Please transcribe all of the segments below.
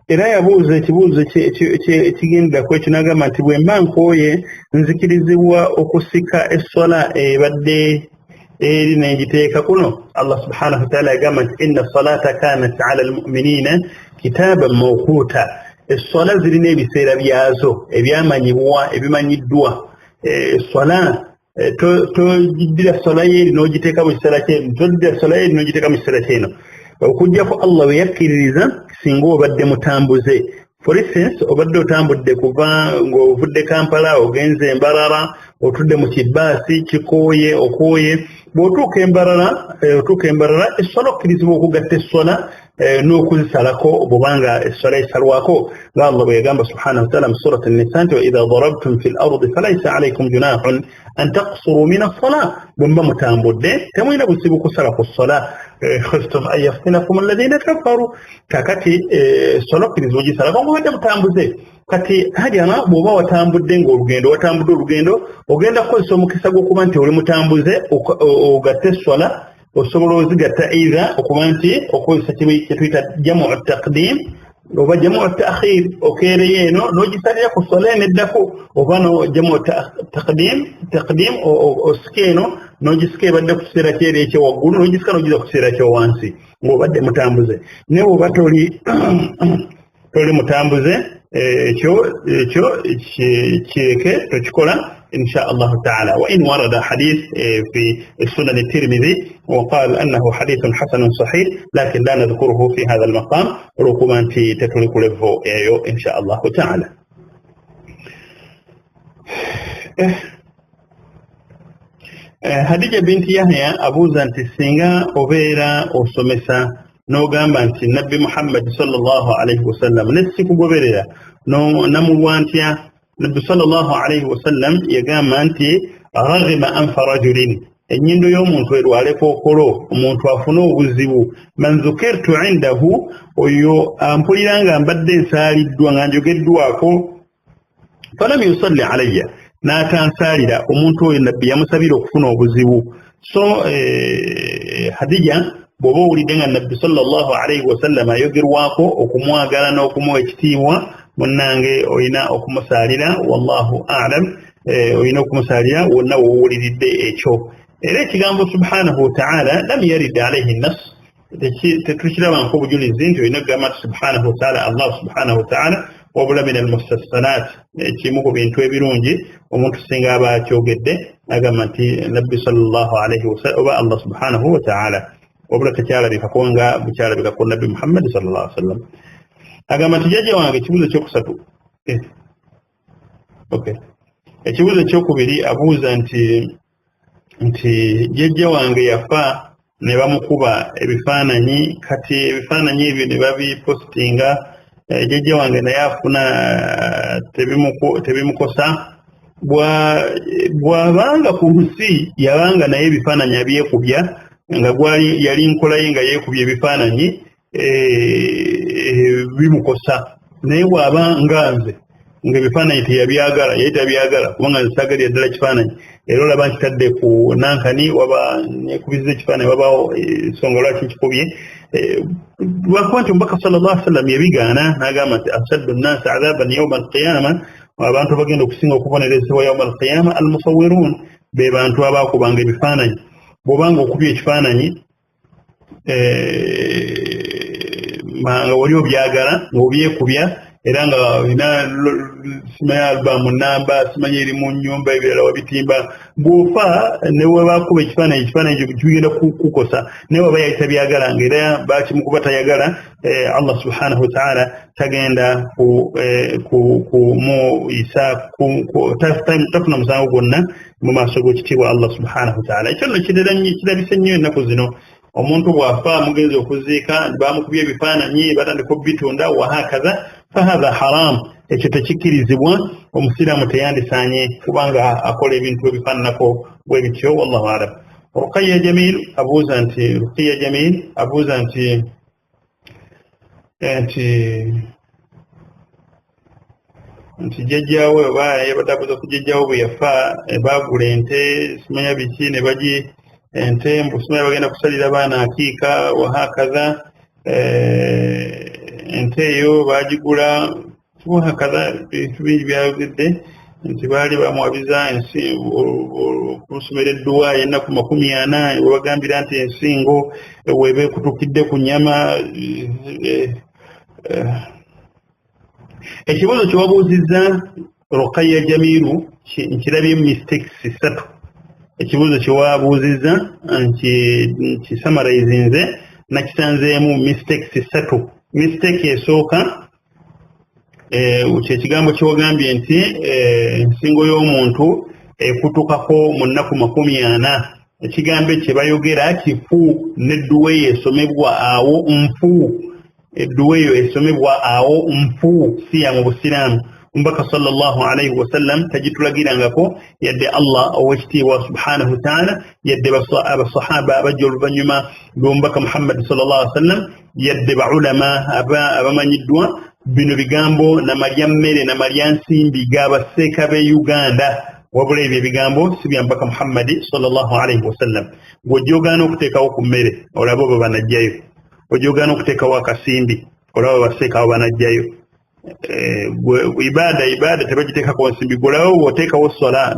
era yabuuza ekibuuzo ekigenda ku ekyo n'agamba nti bwe mba nkooye nzikirizibwa okusika essola ebadde eri n'egiteeka kuno. Allah subhanahu wa ta'ala yagamba nti inna salata kanat ala almu'minina kitaban mawquta, essola zirina ebiseera byazo ebyamanyibwa ebimanyiddwa. Essola togiddira sola yeeri n'ogiteeka mu kiseera kyeno, togiddira sola yeeri n'ogiteeka mu kiseera kyeno okujjako Allah we yakkiririza singa obadde mutambuze. For instance, obadde otambudde kuva ng'ovudde Kampala ogenze Mbarara, otudde mu kibaasi kikooye okooye, bw'otuuka Embarara essola okkirizibwa okugatta essola n'okuzisalako bw'obanga essola esalwako nga Allah bwe yagamba subhanahu wa ta'ala mu surati an-Nisa nti wa idha darabtum fil ardi falaysa alaykum junahun an taqsuru min as-salah, bwe muba mutambudde temulina buzibu kusala ku ssola khiftum an yaftinakum alladhina kafaru. Kakati essola okkirizibwa ogisalako ng'obadde mutambuze. Kati hajana bw'oba watambudde watambudde olugendo ogenda kukozesa omukisa gw'okuba nti oli mutambuze ogatte essola, osobola ozigatta either okuba nti okozesa kye tuyita jamu taqdim oba jamu ta'khir, okeereyo eno n'ogisalira ku ssola eneddako, oba no jamu taqdim osika eno n'ogisika ebadde ku kiseera kyeri ekyowaggulu n'ogisika n'ogiza ku kiseera kyowansi ng'obadde mutambuze. Naye bw'oba toli mutambuze ekyo kireke tokikola إن شاء الله تعالى. وإن ورد حديث في السنن الترمذي وقال أنه حديث حسن صحيح لكن لا نذكره في هذا المقام ركوما في تترك له إن شاء الله تعالى. Hadija binti Yahya abuuza nti singa obeera osomesa n'ogamba nti Nabbi Muhammad sallallahu alayhi wa sallam nesikugoberera namulwa ntya. Nabbi sallallahu alayhi wa sallam yagamba nti raghima anfa rajulin, ennyindo y'omuntu erwaleko okolo, omuntu afuna obuzibu, man dhukirtu indahu, oyo ampulira nga mbadde nsaaliddwa nga njogeddwako, falam yusalli alayya, n'atansaalira, omuntu oyo nabbi yamusabira okufuna obuzibu. So Hadija bw'oba owulidde nga nabbi sallallahu alayhi wa sallam ayogerwako okumwagala n'okumuwa ekitiibwa, munnange oyina okumusaalira, wallahu a'lam, oyina okumusaalira wonna wowuliridde ekyo. Era ekigambo subhanahu wa ta'ala lam yarid alayhi nas, tetukirabanko obujulizi nti oyina okugamba nti subhanahu wa ta'ala Allah subhanahu wa ta'ala, wabula min almustassanat, ekimu ku bintu ebirungi omuntu singa aba akyogedde agamba nti nabbi sallallahu alayhi wa sallam oba Allah subhanahu wa ta'ala, wabula tekyalabikako nga bukyalabikako nabbi Muhammad sallallahu alayhi wa sallam. Agamba nti jjajja wange, ekibuuzo ekyokusatu. Ekibuuzo ekyokubiri abuuza nti jjajja wange yafa ne bamukuba ebifaananyi, kati ebifaananyi ebyo ne babipostinga, jjajja wange naye afuna tebimukosa. Bw'abanga ku nsi yabanga naye ebifaananyi abyekubya nga yali nkola ye nga yeekubya ebifaananyi bimukosa, naye bw'aba nganze nga ebifaananyi teyabyagala, yali tabyagala kubanga nsagalira ddala kifaananyi, era olaba nkitadde ku nankani waba nekubiza ekifaananyi wabaawo ensonga lwaki nkikubye. Lwakuba nti omubaka sallallahu alaihi wasallam yabigaana n'agamba nti asaddu nnaasi adhaban yawma alqiyama, abantu abagenda okusinga okubonerezebwa yawma alqiyama almusawwiruun, be bantu abaakubanga ebifaananyi. Bw'obanga okubya ekifaananyi nga wali obyagala ng'obyekubya era nga olina simanyi albamu namba, simanyi eri mu nnyumba, ebirala wabitimba, bw'ofa ne webakuba ekifaananyi ekyo kigenda kukosa, naye waba yali tabyagalanga era bakimukuba tayagala, Allah subhanahu wa ta'ala tagenda kumuyisa, tafuna musango gwonna mu maaso g'ekitiibwa Allah subhanahu wa ta'ala. Ekyo nno kirabise nnyo ennaku zino. Omuntu bw'afa mugenzi okuziika bamukubye ebifaananyi batandika obitunda wahakaza, fahatha haram, ekyo tekikkirizibwa, omusiraamu teyandisaanye kubanga akola ebintu ebifaananako bwe bityo. Wallahu a'lam. Ruqayya Jamil abuuza nti jjajjaawe oba yabatabuza ku jjajjaawe bwe yafa baagula ente, simanya biki ne bagi ente mbusimanya bagenda kusalira baana akiika wahakaza, ente eyo bagigula hakadha bintu bingi byayogedde nti baali bamwabiza okusomera edduwa y'ennaku 40 webagambira nti ensingo weba ekutukidde ku nnyama. Ekibuuzo kyewabuuzizza Rukaya Jamiru nkirabye mistakes 3. Ekibuuzo kyewabuuzizza nkisamarayizinze nakisanzeemu mistakes 3. Mistake esooka kyekigambo kyewagambye nti ensingo y'omuntu ekutukako mu nnaku 40. Ekigambo ekyo bayogera kifu n'edduwa eyo esomebwa awo nfu. Edduwa eyo esomebwa awo nfu si ya mu Busiraamu. Omubaka sallallahu alayhi wa sallam tagitulagirangako yadde Allah ow'ekitiibwa subhanahu wa ta'ala, yadde abasahaba abajja oluvannyuma lw'omubaka Muhammad sallallahu alayhi wa sallam, yadde baulama abamanyiddwa. Bino bigambo namalya mmere namalya nsimbi g'abaseeka b'e Uganda, wabula ebyo ebigambo si bya mubaka Muhammad sallallahu alayhi wa sallam. Bw'ojja ogaana okuteekawo ku mmere olaba abo banajjayo, ojja ogaana okuteekawo akasimbi olaba abaseeka abo banajjayo. Ibada tebagiteekako nsimbi. Gulawo bw'oteekawo swala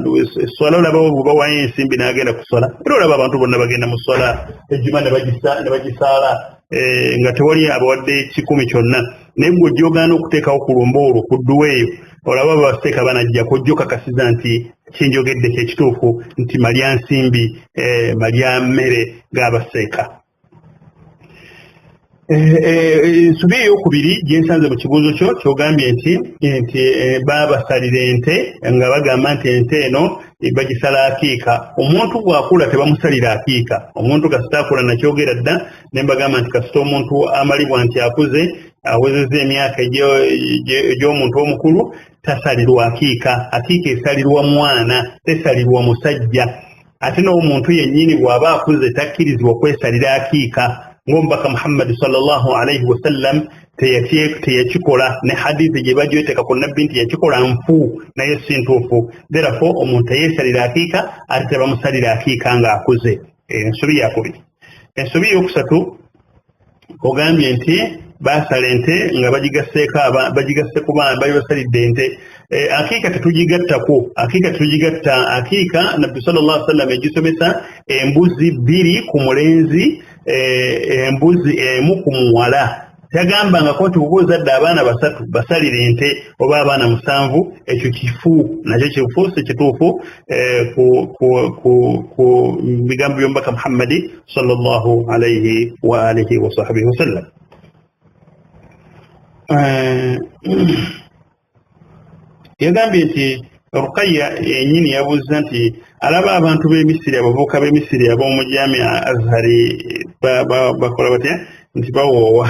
olaba bwebawayo ensimbi n'agenda ku swala, era olaba abantu bonna bagenda mu swala ejjuma ne bagisaala nga tewali abawadde 10 kyonna. Naye bw'ojja ogaana okuteekawo ku lumba olwo ku dduwa eyo olaba abaseeka banajja kojja kakasiza nti kinjogedde kyekituufu nti malya nsimbi malya mmere g'abaseeka. Ensobi eyokubiri gyensanze mu kibuuzo kyo kyogambye nti baabasalira ente nga bagamba nti ente eno bagisala akiika. Omuntu bw'akula tebamusalira akiika. Omuntu kasita akula nakyogera dda ne mbagamba nti kasita omuntu amalibwa nti akuze awezezza emyaka egy'omuntu omukulu tasalirwa akiika. Akiika esalirwa mwana, tesalirwa musajja. Ate n'omuntu yennyini bw'aba akuze takkirizibwa kwesalira akiika. Ng'omubaka Muhammad sallallahu alayhi wa sallam teyakikola, ne hadithi gye bagyoteeka ku nabbi nti yakikola nfu naye si ntuufu. Therefore omuntu teyeesalira akiika ate tebamusalira akiika ng'akuze. Ensobi yakubiri. Ensobi eyokusatu ogambye nti baasala ente nga bagigasse ku baana bali basalidde ente. Akiika tetugigattako. Akiika nabbi sallallahu alayhi wa sallam egisomesa embuzi 2 ku mulenzi, embuzi emu ku muwala. Yagambangako nti bw'oba ozadde abaana 3 basalire ente oba abaana 7. Ekyo kifu, nakyo kifu si kituufu ku bigambo by'omubaka Muhammad sallallahu alayhi wa alihi wa sahbihi wasallam. Yagambye nti Rukaya yennyini yabuuza nti alaba abantu b'e Misiri, abavubuka b'e Misiri ab'omu Jamia Azhari bakola batya nti bawoowa.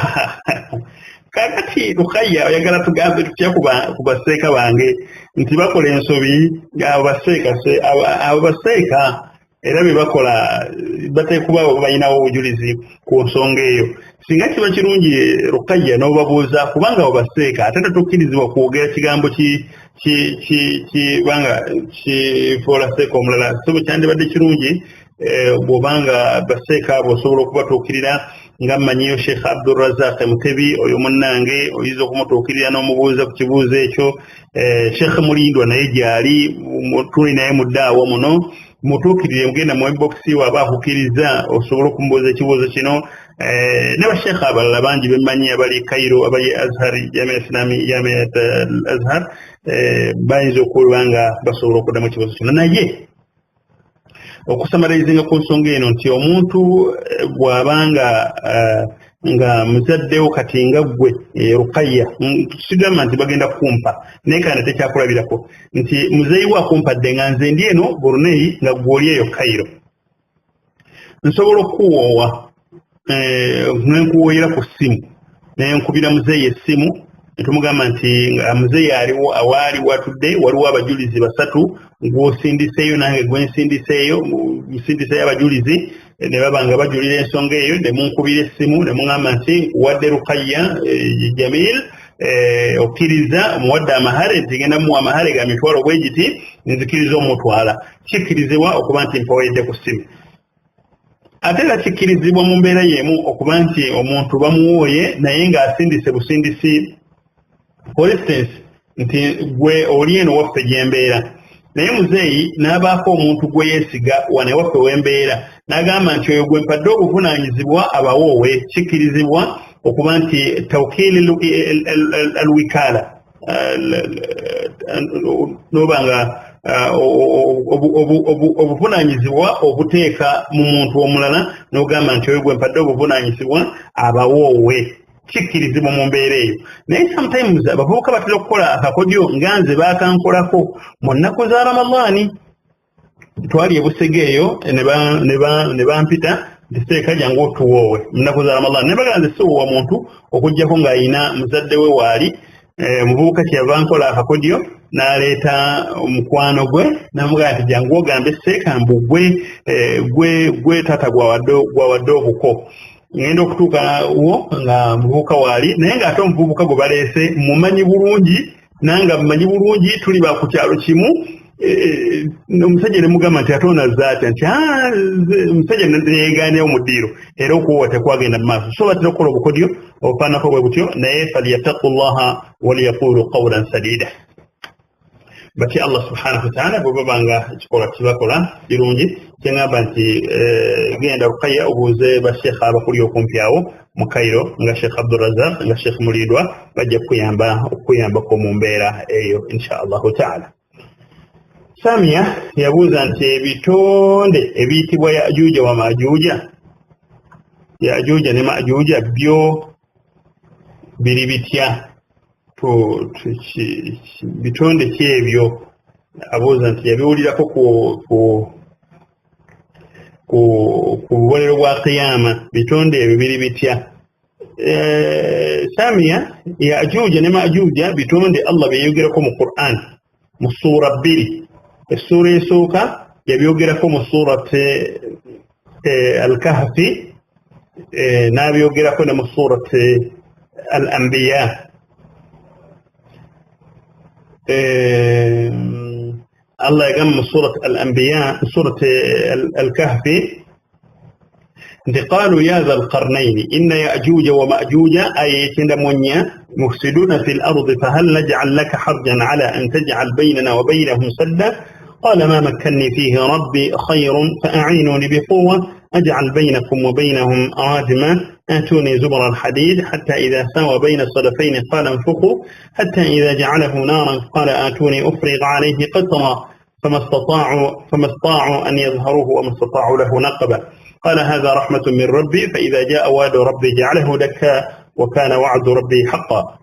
Kakati Rukaya oyagala tugambe tutya ku baseeka bange nti bakola ensobi abo baseeka era bye bakola bateekuba balinawo obujulizi ku nsonga eyo. Singa kiba kirungi Rukaya n'obabuuza kubanga abo baseeka ate tetukkirizibwa kwogera kigambo banga kifoola seeka omulala. So kyandibadde kirungi bw'obanga baseeka bw'osobola okubatuukirira nga mmanyiyo Sheikh Abdul Razak Mutebi oyo munnange oyinza okumutuukirira n'omubuuza ku kibuuzo ekyo. Sheikh Mulindwa naye gyali tuli naye mu ddaawa muno, mutuukirire mugenda mu inbox waba akukkiriza osobola okumubuuza ekibuuzo kino. Ne basheekha abalala bangi bemmanyi abali Cairo abali Azhar Jamia Islami Jamia Azhar bayinza okuba nga basobola okuddamu ekibuuzo kino. Naye okusamalizinga ku nsonga eno nti omuntu bw'abanga nga muzaddewo kati nga ggwe Rukaya sigamba nti bagenda kumpa naye kana tekyakulabirako nti muzeeyi wa kumpadde nga nze ndi eno Brunei nga gw'oli eyo Cairo, nsobola okuwoowa nenkuwoyera ku ssimu nenkubira muzeeyi essimu netumugamba nti muzeeyi aliwo awaali watudde waliwo abajulizi 3 ng'osindiseeyo nange gwensindiseeyo musindiseeyo abajulizi ne baba nga bajulira ensonga eyo ne munkubira essimu ne muŋŋamba nti wadde Rukaya Jamil okkiriza muwadde amahare ntigenda muwa amahare ga mitwalo bwe giti nzikiriza omutwala, kikkirizibwa okuba nti mpawedde ku ssimu. ate era kikkirizibwa mu mbeera y'emu okuba nti omuntu bamuwooye naye ng'asindise busindisi for instance nti gwe oli eno waffe gyembeera naye muzeeyi n'abaako omuntu gwe yeesiga wane waffe wembeera n'agamba nti oyo gwe mpadde obuvunaanyizibwa abawoowe kikkirizibwa okuba nti tawkiili alwikaala noba nga obuvunaanyizibwa obuteeka mu muntu omulala n'ogamba nti oyo gwe mpadde obuvunaanyizibwa abawoowe kikkirizibwa mu mbeera eyo naye sometimes abavubuka batera okukola akakodyo nga nze baakankolako mu nnaku za ramadaani twali ebusege eyo ne bampita ntisiteeka jangu otuwoowe mu nnaku za ramadaani ne bagamba nze siwoowa muntu okuggyako ng'ayina muzadde we waali omuvubuka kyeyava nkola akakodyo n'aleeta omukwano gwe n'amugamba nti jangu ogambe seeka mbu gwe taata gwawadde obuko ngenda okutuuka wo nga muvubuka waali naye ng'ate omuvubuka gwe baleese mumanyi bulungi nanga mumanyi bulungi tuli ba ku kyalo kimu omusajja ne mugamba nti ate onazza atya nti omusajja neyeegaanyawo mu ddiiro era okuwoowa tekwagenda mu maaso so batera okukola obukodyo obufaanako bwe butyo naye falyattaqu llaha waliyaqulu qawlan sadida batya Allah subhanahu wa ta'ala bwe babanga ekikola kibakola kirungi kyeŋŋamba nti genda Rukaya obuuze basheekha abakuli okumpi awo mu Cairo nga Sheekh Abdulrazak nga Sheekh Mulidwa bajja okuyambako mu mbeera eyo insha Allahu ta'ala. Samia yabuuza nti ebitonde ebiyitibwa Yaajuuja wa Maajuuja Yaajuuja ne Maajuuja byo biri bitya bitonde ki ebyo abuuza nti yabiwulirako ku bubonero bwa qiyama bitonde ebyo biri bitya Samia Yaajuuja ne Maajuuja bitonde Allah byeyogerako mu Qur'an mu ssuura 2 السورة يسوكا يبيوغيركم السورة الكهف نابيوغيركم من سورة الأنبياء الله يقام سورة الأنبياء سورة الكهف قالوا يا ذا القرنين إن يأجوج ومأجوج أي تندمونيا مفسدون في الأرض فهل نجعل لك حرجا على أن تجعل بيننا وبينهم سدا قال ما مكني فيه ربي خير فأعينوني بقوة أجعل بينكم وبينهم رادما آتوني زبر الحديد حتى إذا ساوى بين الصدفين قال انفخوا حتى إذا جعله نارا قال آتوني أفرغ عليه قطرا فما استطاعوا أن يظهروه وما استطاعوا له نقبا قال هذا رحمة من ربي فإذا جاء وعد ربي جعله دكا وكان وعد ربي حقا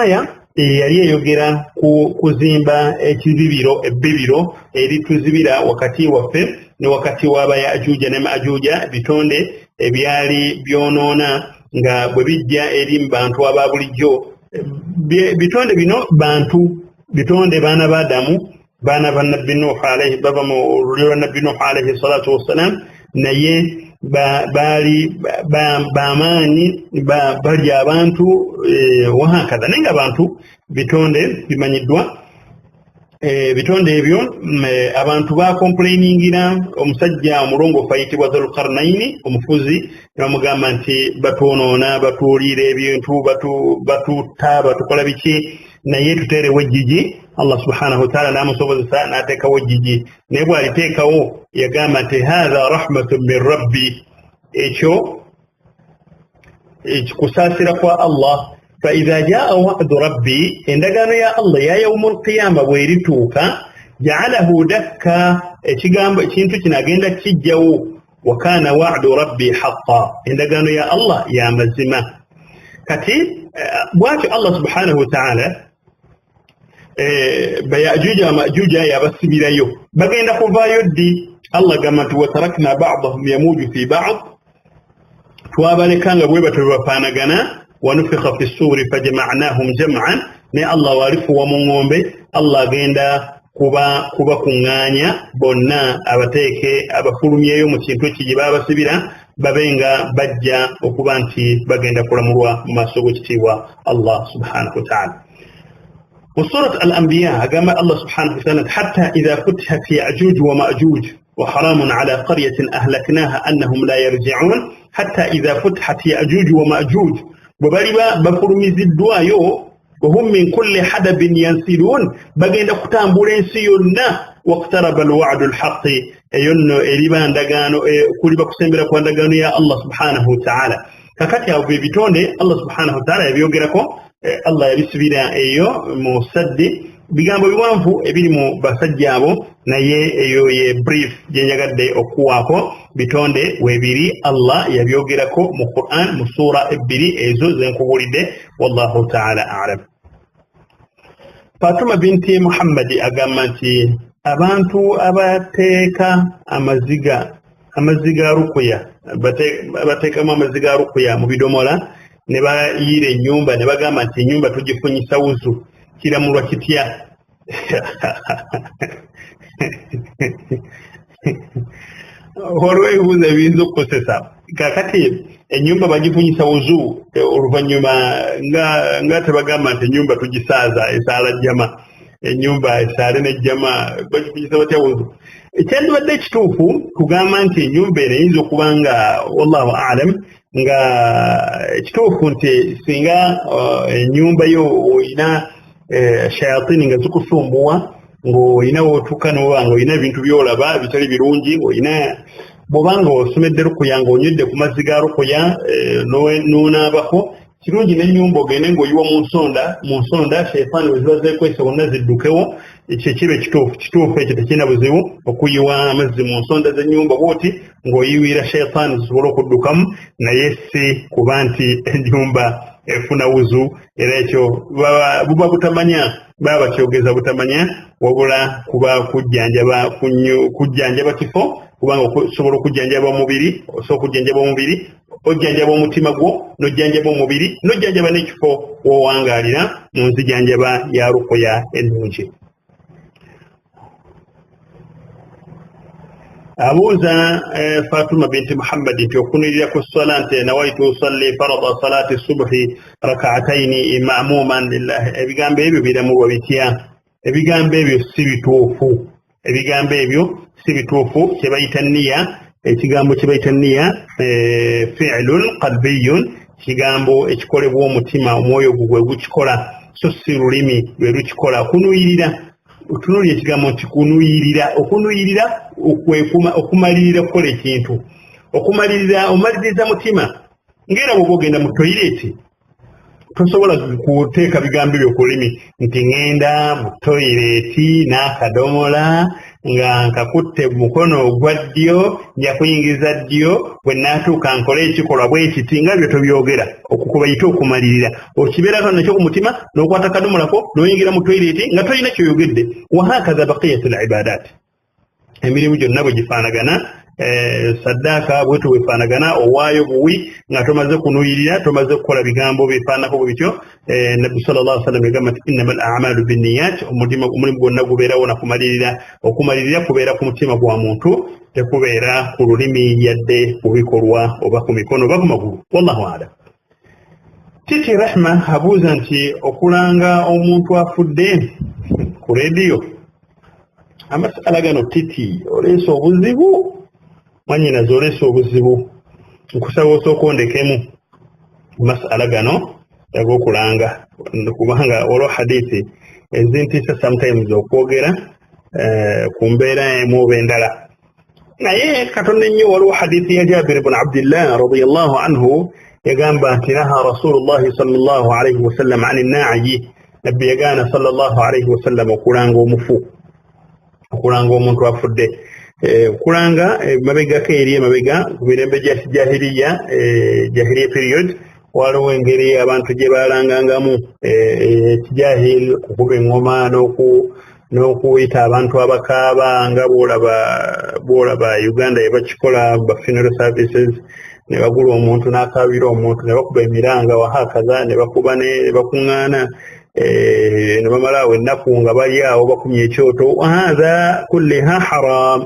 آية yali eyogera ku kuzimba ebbibiro erituzibira wakati waffe ne wakati w'Abayaajuuja ne Maajuuja bitonde ebyali byonoona nga bwe bijja eri mu bantu aba bulijjo bitonde bino bantu bitonde baana ba Adamu baana ba Nabbi Nuuh alayhi bava mu lulyo lwa Nabbi Nuuh alayhi salatu wassalam naye baali bamaanyi bali abantu wahakaza naye nga abantu bitonde bimanyiddwa bitonde ebyo abantu bakomplainingira omusajja omulongoofu ayitibwa Zulqarnaini omufuzi nebamugamba nti batwonoona batuwulira ebintu batutta batukola biki naye tuteerewo ejjiji Allah subhanahu wa ta'ala n'amusobozesa n'ateekawo ejjiji naye bw'aliteekawo yagamba nti haadha rahmatun min rabbi ekyo kusaasira kwa Allah فإذا جاء وعد ربي endagaano ya Allah ya yawmul qiyama bwerituuka ja'alahu dakka ekintu kinagenda kijjawo wa kana wa'du rabbi haqqan endagaano ya Allah ya mazima kati bwatyo Allah subhanahu wa ta'ala Bayaajuuja wa Maajuuja yabasibirayo bagenda kuvaayo ddi Allah gamba nti watarakna ba'dahum yamuuju fi ba'd twabalekanga bwe batyo bapaanagana ونفخ في السور فجمعناهم جمعا ني الله وارف ومغombe الله agenda kuba kunganya bonna abateeke abafulumyeyo mu kintu kiji babasibira babenga bajja okuba nti bagenda kulamulwa mu maaso g'ekitiibwa Allah subhanahu wa ta'ala وسورة الأنبياء قام الله سبحانه وتعالى حتى إذا فتحت يأجوج ومأجوج وحرام على قرية أهلكناها أنهم لا يرجعون حتى إذا فتحت يأجوج ومأجوج وبربا بفرمز الدوايو وهم من كل حدب ينسلون بغين كتامبولين سيونا واقترب الوعد الحق ينو إليبان دغانو كولي بكسمبرا كون دغانو يا الله سبحانه وتعالى kakati awo bebitonde Allah subhanahu wa ta'ala yabyogerako Allah yabisubira eyo mu saddi bigambo biwanvu ebiri mu basajja abo naye eyo ye brief gyenyagadde okuwaako bitonde webiri Allah yabyogerako mu Qur'an mu sura ebbiri ezo zenkubulidde wallahu ta'ala a'lam. Fatuma binti Muhammad agamba nti abantu abateeka amaziga rukuya bateekamu amaziga rukuya mu bidomola ne bayira ennyumba ne bagamba nti ennyumba tugifunyisa wuzu kiramulwa kitya waliwo ebibuuzo ebiyinza okukozesa kakati ennyumba bagifunyisa wuzu oluvannyuma nga tebagamba nti ennyumba tugisaaza esaala jjama ennyumba esaale nejjama bagifunyisa batya wuzu ekyandibadde ekituufu tugamba nti ennyumba eno eyinza okuba nga wallahu alam nga ekituufu nti singa ennyumba yo oyina shayatini nga zikusumbuwa ng'olina wootuuka n'oba ng'olina ebintu by'olaba bitali birungi ng'olina bw'obanga osomedde rukuya ng'onywedde ku mazzi ga rukuya n'onaabako kirungi n'ennyumba ogende ng'oyiwa mu nsonda shayitaani bwe ziba zeekwese wonna ziddukewo ekyo kiba ekituufu ekyo tekirina buzibu okuyiwa amazzi mu nsonda z'ennyumba bw'oti ng'oyiwira shayitaani zisobole okuddukamu naye si kuba nti ennyumba efuna wuzu era ekyo buba butamanya baba bakyogeza butamanya wabula kuba kujjanjaba kifo kubanga osobola okujjanjaba omubiri osobola okujjanjaba omubiri ojjanjaba omutima gwo n'ojjanjaba omubiri n'ojjanjaba n'ekifo w'owangaalira mu nzijanjaba ya rukuya ennungi. abuuza Fatuma binti Muhammad nti okunulira ku ssala nti nawaitu usalli farada salati subhi rak'ataini ma'muman lillahi ebigambo ebyo biramulwa bitya ebigambo ebyo si bituufu kyebayita nniya ekigambo kyebayita nniya fi'lun qalbiyyun kigambo ekikolebwa omutima omwoyo gwe gukikola so si lulimi lwe lukikola kunuyirira otunulira ekigambo nti okunuyirira okumalirira kukola ekintu omaliriza mutima ngera bw'oba ogenda mu toyireti tosobola kuteeka bigambo ebyo ku lulimi nti ŋŋenda mu toyireti n'akadomola nga nkakutte mukono ogwa ddyo nja kuyingiza ddyo bwe naatuuka nkole ekikolwa bwe kiti nga byo tobyogera okukubayita okumalirira okibeerako nakyo ku mutima n'okwata akadomolako n'oyingira mu toyireti nga tolina kyoyogedde wahakaza baqiyatu al-ibadat emirimu gyonna bwe gifaanagana saddaaka bwetu bwefaanagana owaayo buwi nga tomaze kunuyirira tomaze kukola bigambo bifaanako bwe bityo nabbi sallallahu alaihi wasallam yagamba nti innama al a'malu binniyat omulimu gwonna gubeerawo nakumalirira okumalirira kubeera ku mutima gwa muntu tekubeera ku lulimi yadde ku bikolwa oba ku mikono oba ku magulu wallahu alam. Titi Rahma abuuza nti okulanga omuntu afudde ku rediyo amasala gano Titi oleesa obuzibu mwanyinaze oleesa obuzibu nkusaba osooka ondekemu masala gano ag'okulanga kubanga olwo hadithi ezintiisa sometimes okwogera ku mbeera emu oba endala naye katonda ennyo waliwo hadithi ya Jabir ibn Abdillah radiyallahu anhu yagamba nti naha rasulullahi sallallahu alayhi wasallam ani naayi nabbi yagaana sallallahu alayhi wasallam okulanga omufu okulanga omuntu afudde okulanga mabegako eri emabega ku mirembe gya jahiliya period waliwo engeri abantu gye balangangamu ekijahil kukuba eŋŋoma n'okuyita abantu abakaaba nga bw'olaba Uganda ye bakikola ba funeral services ne bagula omuntu n'akaabira omuntu ne bakuba emiranga wahakaza ne bakuba ne bakuŋŋaana ne bamalaawo ennaku nga bali awo bakumya ekyoto hatha kulliha haram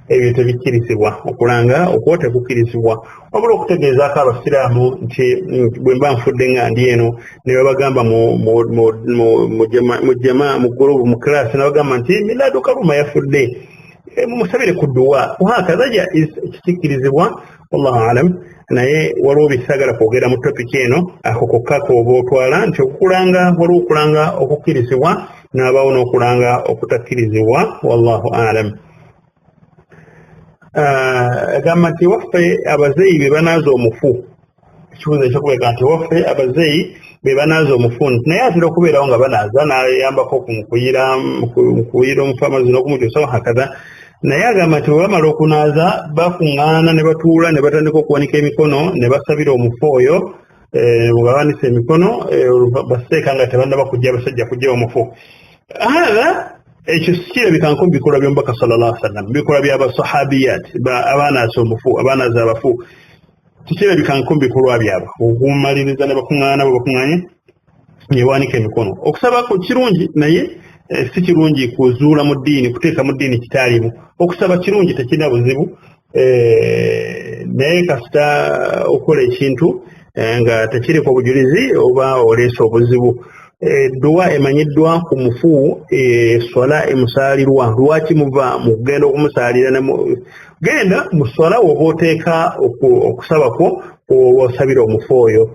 ebyo tebikkirizibwa okulanga okwote kukkirizibwa wabula okutegeezaako abasiraamu nti bwe mba nfudde nga ndi eno ne babagamba mu gulupu mu kiraasi ne bagamba nti Miladu Kaluma yafudde musabire ku dduwa wahakaza kikikirizibwa wallahu alam naye waliwo bisagala kwogera mu topiki eno ako kokka kooba otwala nti okukulanga waliwo okulanga okukkirizibwa n'abawo n'okulanga okutakkirizibwa wallahu alam. Agamba nti waffe abazeeyi be banaaza omufu, ekibuuzo ekyokubega nti waffe abazeeyi be banaaza omufu naye atera okubeerawo nga banaaza n'ayambako mu kuyira omufu amazzi n'okumukyusa wahakaza, naye agamba nti bwe bamala okunaaza bakuŋŋaana ne batuula ne batandika okuwanika emikono ne basabira omufu oyo nga bawanise emikono baseeka nga tebannaba kujja abasajja kujja omufu. Ekyo kirabika mu bikolwa by'omubaka sallallahu alaihi wasallam, bikolwa by'abasahabiyat abaanaasa omufu abaanaaza abafu tikirabika mu bikolwa byabwe okumaliriza ne bakuŋŋaana bwe bakuŋŋaanye ne bawanika emikono. Okusaba kirungi naye si kirungi kuzuula mu ddiini kuteeka mu ddiini kitaalimu. Okusaba kirungi tekirina buzibu naye kasita okola ekintu nga tekiriko obujulizi oba oleesa obuzibu. Dduwa emanyiddwa ku mufu swala emusaalirwa. Lwaki muva mu kugenda okumusaalira genda mu swala oba oteeka okusaba kwo osabira omufu oyo.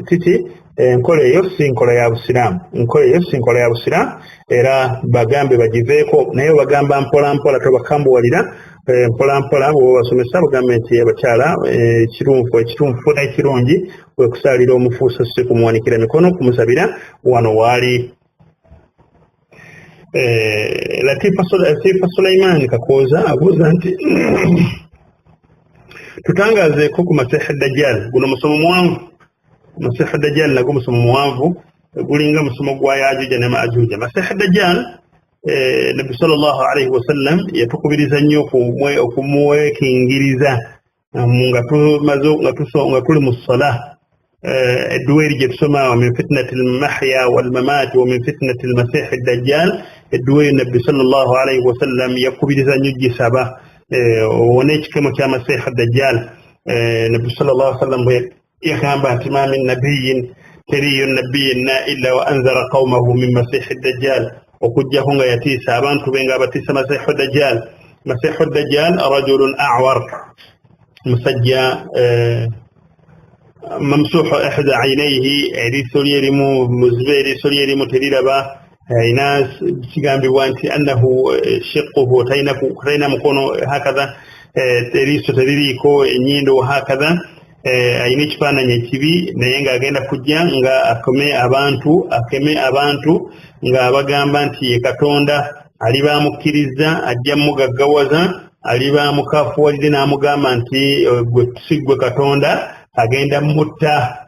Titi enkola eyo si nkola ya Busiraamu, enkola eyo si nkola ya Busiraamu era bagambe bagiveeko, naye bagamba mpola mpola tobakambuwalira mpola mpola bw'oba basomesa bagambe nti abakyala ekituunfu n'ekirungi kwe kusaalira omufu so si kumuwanikira mikono kumusabira wano waali. Latifa Sulaiman Kakooza abuuza nti tutangazeeko ku Masiihi Dajjal. Guno musomo muwanvu, Masiihi Dajjal nagwo musomo muwanvu gulinga musomo gwa Yaajuuja ne Maajuuja. Masiihi Dajjal Nabbi sallallahu alaihi wasallam yatukubiriza nnyo okumuweekingiriza nga tuli mu ssala. Edduwa eri gye tusoma wa min fitnati al-mahya wal-mamaati wa min fitnati al-Masiihi Dajjal, edduwa eyo Nabbi sallallahu alaihi wasallam yakubiriza nnyo gisaba owone ekikemo kya Masiihi Dajjal. Nabbi sallallahu alaihi wasallam bwe yagamba nti ma min nabiyyin teriyo nabiyyin illa wa anzara qawmahu min Masiihi Dajjal, okujjako nga yatiisa abantu be nga abatiisa Masiihi Dajjal. Masiihi Dajjal rajulun a'war, musajja mamsuuhu ihda aynayhi, eriiso lye erimu muzibe, eriiso lye erimu teriraba. Ayina kigambibwa nti annahu shiqquhu talina mukono hakaza, eriiso teririiko ennyindo hakaza. Ayina ekifaananyi ekibi naye ng'agenda kujja nga akeme abantu nga bagamba nti ye Katonda aliba amukkiriza ajja mugaggawaza, aliba amukaafuwalire n'amugamba nti si ggwe Katonda, agenda mutta.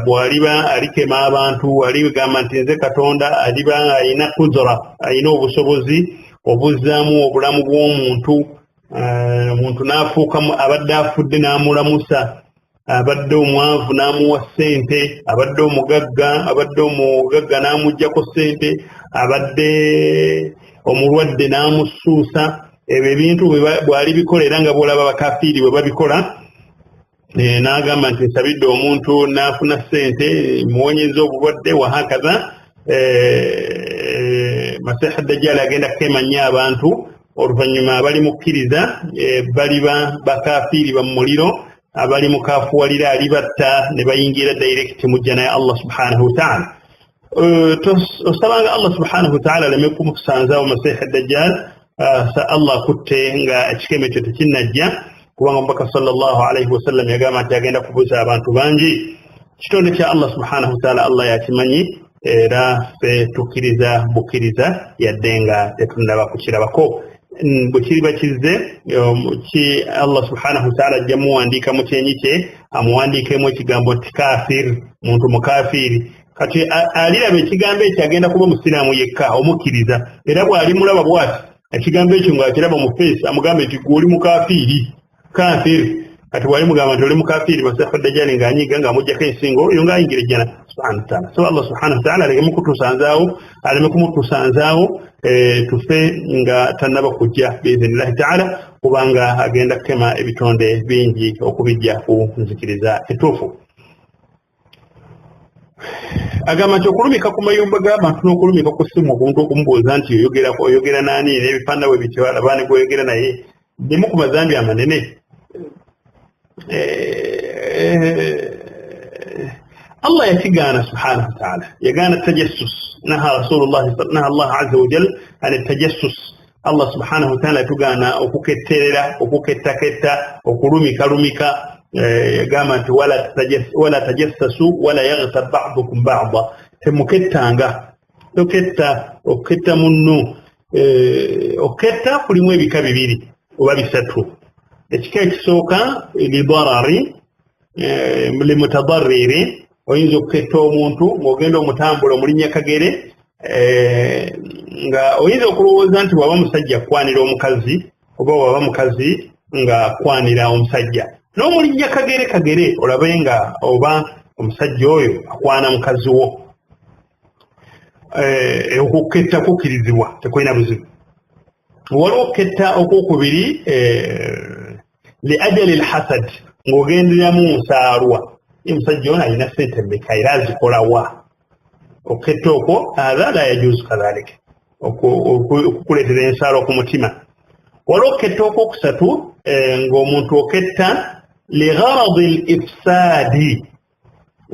Bw'aliba alikema abantu aligamba nti nze Katonda, aliba ayina kuzora, ayina obusobozi obuzzaamu obulamu bw'omuntu. Omuntu n'afuukamu, abadde afudde n'amulamusa, abadde omwavu n'amuwa ssente, abadde omugagga n'amuggyako ssente, abadde omulwadde n'amusuusa. Ebyo ebintu bw'ali bikola era nga bw'olaba bakafiiri bwe babikola, n'agamba nti nsabidde omuntu n'afuna ssente muwonyeza obulwadde wahakaza. Masiihi Dajjal agenda kukemanya abantu, oluvannyuma abali mukkiriza baliba bakafiiri ba muliro, abali mukaafuwalira alibatta ne bayingira direct mujja naye Allah subhanahu wa ta'ala. Osabanga Allah subhanahu wa ta'ala aleme kumusanzaawo Masiihi Dajjal, Allah akutte nga ekikeme ekyo tekinnajja, kubanga omubaka sallallahu alaihi wasallam yagamba nti agenda kubuuza abantu bangi. Kitonde kya Allah subhanahu wa ta'ala Allah yakimanyi era ffe tukkiriza bukkiriza yadde nga tetunnaba kukirabako. Bwe kiriba kizze Allah subhanahu wa ta'ala ajja muwandiika mu kyenyi kye, amuwandiikemu ekigambo nti kafir, muntu mukafiiri. Kati aliraba ekigambo ekyo agenda kuba musiraamu yekka omukkiriza, era bw'alimulaba bw'ati ekigambo ekyo ng'akiraba mu feesi amugambe nti gwe oli mukafiiri, kafir. Kati wali mugamba nti oli mukafiiri, Masiihi Dajjal ng'anyiiga ng'amuggyako ensingo, oyo ng'ayingira ejjana subhanahu wa ta'ala. So Allah subhanahu wa ta'ala aleme kumutusanzaawo tufe nga tannaba kujja biiznillahi ta'ala, kubanga agenda kukema ebitonde bingi okubijja ku nzikiriza etuufu. agamba nti okulumika ku mayumba g'abantu n'okulumika ku ssimu okuntu okumubuuza nti oyogera naani n'ebifaanana bwe bityo alaba ne gw'oyogera naye limu ku mazambi amanene. Allah yakigaana subhanahu wa ta'ala, yagaana tajassus, naha Allah azza wa jal an tajassus. Allah subhanahu wa ta'ala yatugaana okuketterera, okukettaketta, okulumika yagamba nti wala tajassasu wala yaghtab ba'dukum ba'da, temukettanga, oketta munno. Oketta kulimu ebika bibiri oba bisatu. Ekika ekisooka lidarari limutadarriri, oyinza okuketta omuntu ng'ogenda omutambula omulinnya kagere, nga oyinza okulowooza nti waba musajja akwanira omukazi oba waba mukazi nga akwanira omusajja, n'omulinnya kagere olabe nga oba omusajja oyo akwana mukazi wo. Okuketta kukkirizibwa, tekulina buzibu. Waliwo okuketta okwokubiri li ajali alhasad, ng'ogenderamu nsaalwa, omusajja ono alina ssente mmeka era azikola wa? Okuketta okwo hadha la yajuuzu kadhalika, okukuleetera ensaalwa ku mutima. Waliwo okuketta okwokusatu ng'omuntu oketta li gharadi al-ifsaadi,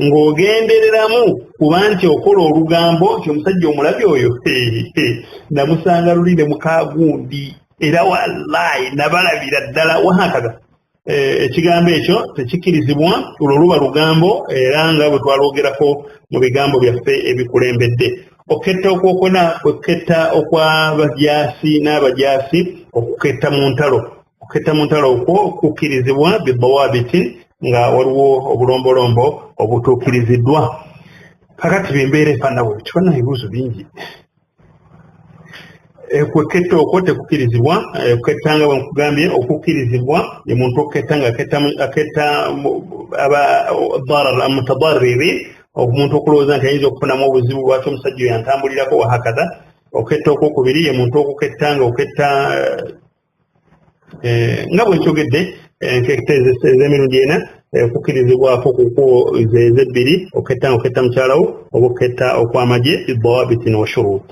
ng'ogendereramu kuba nti okola olugambo nti omusajja omulabi oyo namusanga lulire mukagundi era wallahi nabalabira ddala wahakaga. Ekigambo ekyo tekikkirizibwa, olwo luba lugambo era nga bwe twalwogerako mu bigambo byaffe ebikulembedde. Okuketta okwokuna kweketta okw'abajaasi n'abajaasi, okuketta mu ntalo. Okuketta mu ntalo okwo kukkirizibwa bidawabiti, nga waliwo obulombolombo obutuukiriziddwa. Kakati bembeera efaana bwe bityo, bana ebibuuzo bingi. Kweketta okwo tekukkirizibwa. Okuketta nga bwe nkugambye, okukkirizibwa ye muntu okuketta nga aketta mutadarriri, omuntu okulowooza nti ayinza okufunamu obuzibu lwaki omusajja oyo yantambulirako wahakaza. Okuketta okwokubiri ye muntu okuketta nga oketta nga bwe nkyogedde enkeketa ez'emirundi ena, okukkirizibwako kuko ezebbiri, okuketta nga oketta mukyalawo oba okuketta okw'amagye bidawabiti n'oshuruut.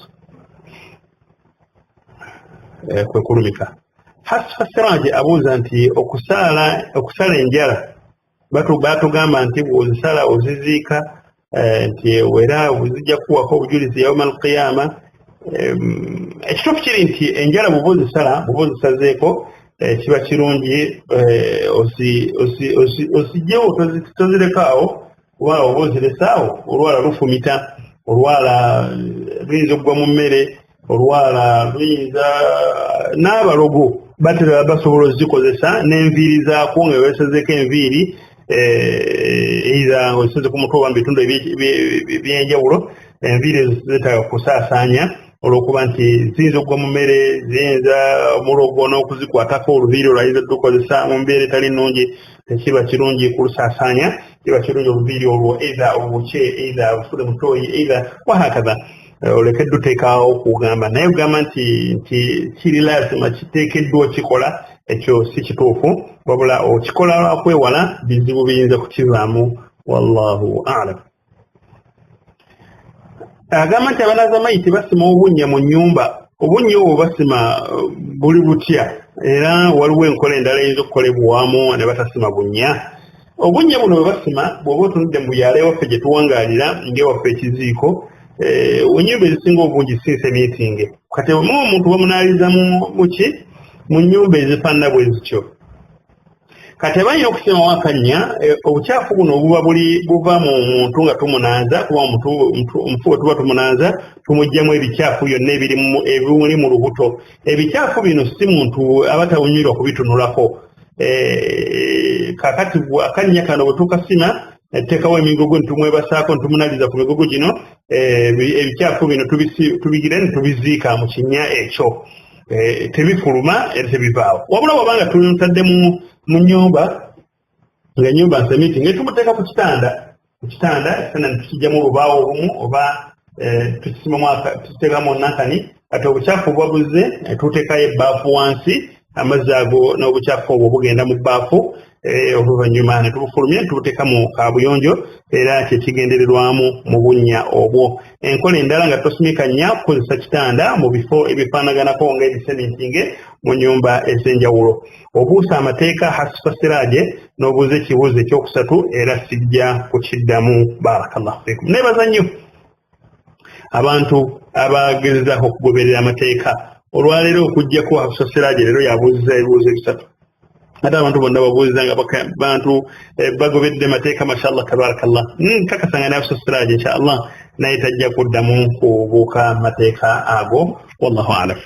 Kwe kulumika. Hasfa Siraji abuuza nti okusala enjala batugamba nti bw'ozisala oziziika nti era zijja kuwako obujulizi yawma al-qiyama. Ekituufu kiri nti enjala bw'oba ozisazeeko kiba kirungi osijjewo, tozirekaawo, kuba oba ozirесaawo olwala lufumita, olwala luyinza okugwa mu mmere, olwala luyinza n'abalogo batera basobola ozikozesa n'enviiri zaako nga weesazeeko enviiri either ng'oziseze ku mutwe oba mu bitundu ebyenjawulo, enviiri zetaaga kusaasaanya olw'okuba nti ziyinza okugwa mu mmere, ziyinza omulogo n'okuzikwatako oluviiri olwayinza tukozesa mu mbeera etali nnungi, tekiba kirungi kulusaasaanya, kiba kirungi oluviiri olwo either obukye, either busule mutoyi, either wahakaza olekedde oteekaawo okugamba, naye ogamba nti kiri lazima kiteekeddwa okikola, ekyo si kituufu, wabula okikola lwakwewala bizibu biyinza kukivaamu. Wallahu a'lam. Agamba nti abanaazamayiti basima obunnya mu nnyumba. Obunnya obwo basima buli butya, era waliwo enkola endala eyinza okukolebwamu ne batasima bunnya. Obunnya buno bwe basima, bw'oba otunudde mu buyaala ewaffe gye tuwangalira ng'ewaffe ekiziiko, ennyumba ezisinga obungi si nsemiitinge. Kati omuntu bamunaaliza mu nnyumba ezifaanana bwe zityo. Kati balina okusimamu akannya, obukyafu buno obuba buva mu muntu nga tumunaaza, kuba omufu we tuba tumunaaza tumuggyamu ebikyafu byonna ebiri mu lubuto. Ebikyafu bino si muntu aba tawunyirwa kubitunulako. Kaakati akannya kano bwe tukasima, teekawo emigogo nitumwebasaako nitumunaliza ku migogo gino, ebikyafu bino tubigira ne tubiziika mu kinnya ekyo. Tebifuluma era tebivaawo. Wabula wabanga tutadde mu nnyumba, nga ennyumba nsemiiti, nga tumuteeka ku kitanda ekitanda netukijjamu olubaawo olumu oba tuteekamu nakani, kati obukyafu bwabuze tuteekayo ebbaafu wansi, amazzi ago n'obucaafu obwo bugenda mu bbaafu oluvannyuma ne tubufulumya tubuteeka mu kaabuyonjo era kyekigendererwamu mu bunnya obwo. Enkola endala nga tosumika nnya kukozesa kitanda mu bifo ebifaanaganako ng'ebisemintinge mu nnyumba ez'enjawulo. Obuusa amateeka hasifa siraaje n'obuuza ekibuuzo ekyokusatu era sijja kukiddamu. Barakallahu fiikum. Neebaza nnyo abantu abagezezaako okugoberera amateeka. Olwaleero okuggyako hasifa siraaje leero yabuuziza ebibuuzo ebisatu. Ate abantu bonna babuuliza nga bantu bagobedde mateeka mashallah tabarakallah. Nkakasanga naye hasifa siraaje inshallah naye tajja kuddamu kubuuka mateeka ago. Wallahu a'lam.